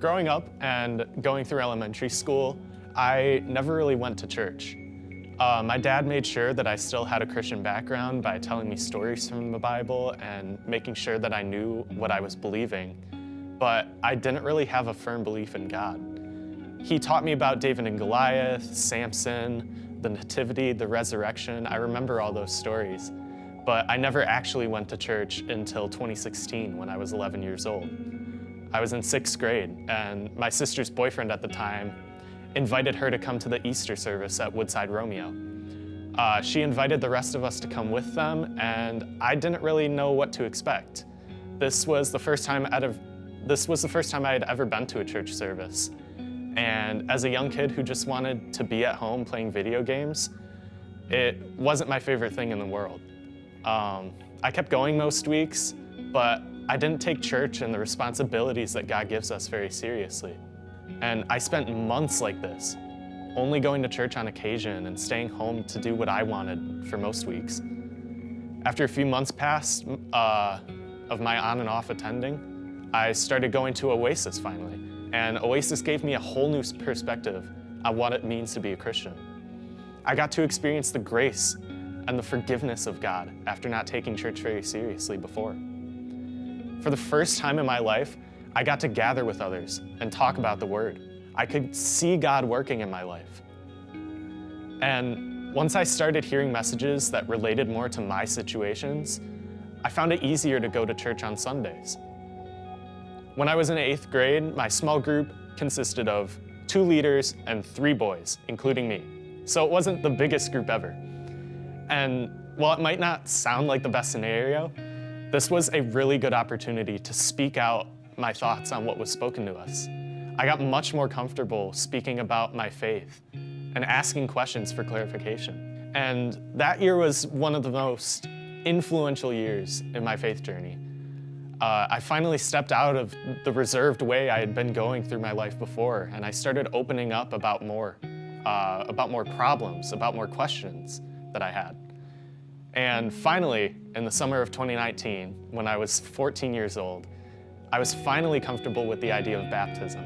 Growing up and going through elementary school, I never really went to church. My dad made sure that I still had a Christian background by telling me stories from the Bible and making sure that I knew what I was believing, but I didn't really have a firm belief in God. He taught me about David and Goliath, Samson, the Nativity, the resurrection. I remember all those stories, but I never actually went to church until 2016 when I was 11 years old. I was in 6th grade, and my sister's boyfriend at the time invited her to come to the Easter service at Woodside Romeo. She invited the rest of us to come with them, and I didn't really know what to expect. This was the first time I had ever been to a church service. And as a young kid who just wanted to be at home playing video games, it wasn't my favorite thing in the world. I kept going most weeks, but I didn't take church and the responsibilities that God gives us very seriously. And I spent months like this, only going to church on occasion and staying home to do what I wanted for most weeks. After a few months passed of my on and off attending, I started going to Oasis finally. And Oasis gave me a whole new perspective on what it means to be a Christian. I got to experience the grace and the forgiveness of God after not taking church very seriously before. For the first time in my life, I got to gather with others and talk about the Word. I could see God working in my life. And once I started hearing messages that related more to my situations, I found it easier to go to church on Sundays. When I was in 8th grade, my small group consisted of 2 leaders and 3 boys, including me. So it wasn't the biggest group ever. And while it might not sound like the best scenario, this was a really good opportunity to speak out my thoughts on what was spoken to us. I got much more comfortable speaking about my faith and asking questions for clarification. And that year was one of the most influential years in my faith journey. I finally stepped out of the reserved way I had been going through my life before, and I started opening up about more problems, about more questions that I had. And finally, in the summer of 2019, when I was 14 years old, I was finally comfortable with the idea of baptism.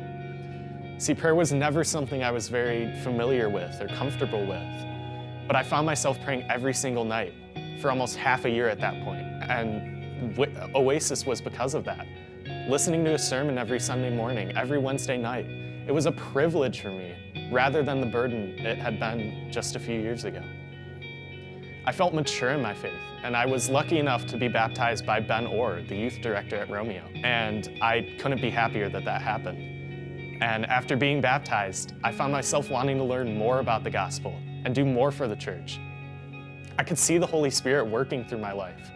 See, prayer was never something I was very familiar with or comfortable with, but I found myself praying every single night for almost half a year at that point. And Oasis was because of that. Listening to a sermon every Sunday morning, every Wednesday night, it was a privilege for me rather than the burden it had been just a few years ago. I felt mature in my faith, and I was lucky enough to be baptized by Ben Orr, the youth director at Romeo, and I couldn't be happier that that happened. And after being baptized, I found myself wanting to learn more about the gospel and do more for the church. I could see the Holy Spirit working through my life,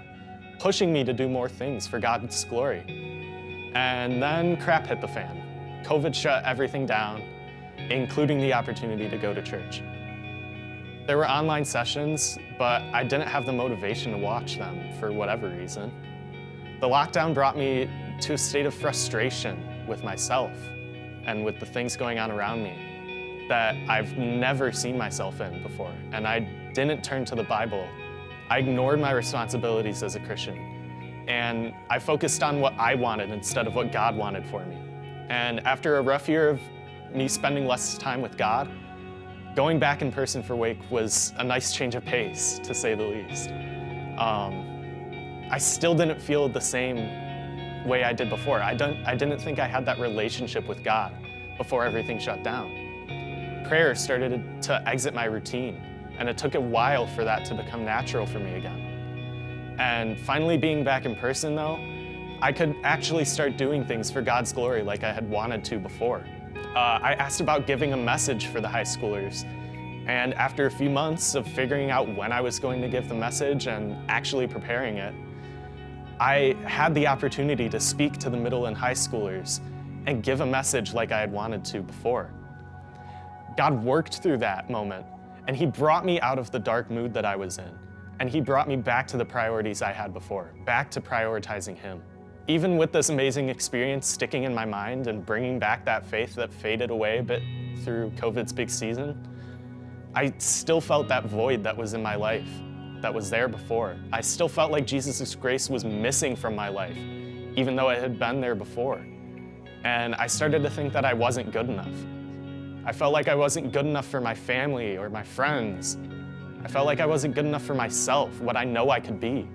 pushing me to do more things for God's glory. And then crap hit the fan. COVID shut everything down, including the opportunity to go to church. There were online sessions, but I didn't have the motivation to watch them for whatever reason. The lockdown brought me to a state of frustration with myself and with the things going on around me that I've never seen myself in before. And I didn't turn to the Bible. I ignored my responsibilities as a Christian. And I focused on what I wanted instead of what God wanted for me. And after a rough year of me spending less time with God, going back in person for Wake was a nice change of pace, to say the least. I still didn't feel the same way I did before. I didn't think I had that relationship with God before everything shut down. Prayer started to exit my routine, and it took a while for that to become natural for me again. And finally being back in person though, I could actually start doing things for God's glory like I had wanted to before. I asked about giving a message for the high schoolers, and after a few months of figuring out when I was going to give the message and actually preparing it, I had the opportunity to speak to the middle and high schoolers and give a message like I had wanted to before. God worked through that moment, and He brought me out of the dark mood that I was in, and He brought me back to the priorities I had before, back to prioritizing Him. Even with this amazing experience sticking in my mind and bringing back that faith that faded away a bit through COVID's big season, I still felt that void that was in my life, that was there before. I still felt like Jesus' grace was missing from my life, even though it had been there before. And I started to think that I wasn't good enough. I felt like I wasn't good enough for my family or my friends. I felt like I wasn't good enough for myself, what I know I could be.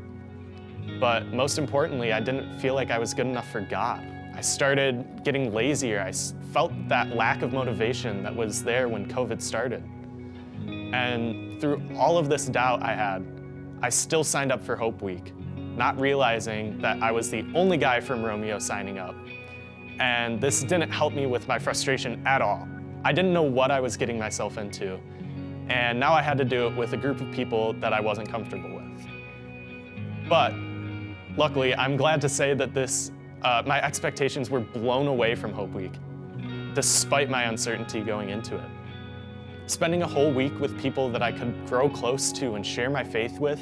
But most importantly, I didn't feel like I was good enough for God. I started getting lazier. I felt that lack of motivation that was there when COVID started. And through all of this doubt I had, I still signed up for Hope Week, not realizing that I was the only guy from Romeo signing up. And this didn't help me with my frustration at all. I didn't know what I was getting myself into. And now I had to do it with a group of people that I wasn't comfortable with. But luckily, I'm glad to say that my expectations were blown away from Hope Week, despite my uncertainty going into it. Spending a whole week with people that I could grow close to and share my faith with,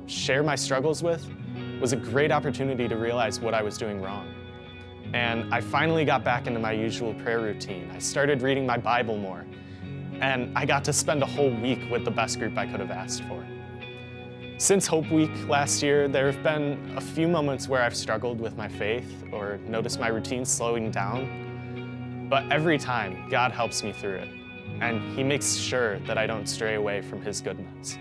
share my struggles with, was a great opportunity to realize what I was doing wrong. And I finally got back into my usual prayer routine. I started reading my Bible more, and I got to spend a whole week with the best group I could have asked for. Since Hope Week last year, there have been a few moments where I've struggled with my faith or noticed my routine slowing down. But every time, God helps me through it, and He makes sure that I don't stray away from His goodness.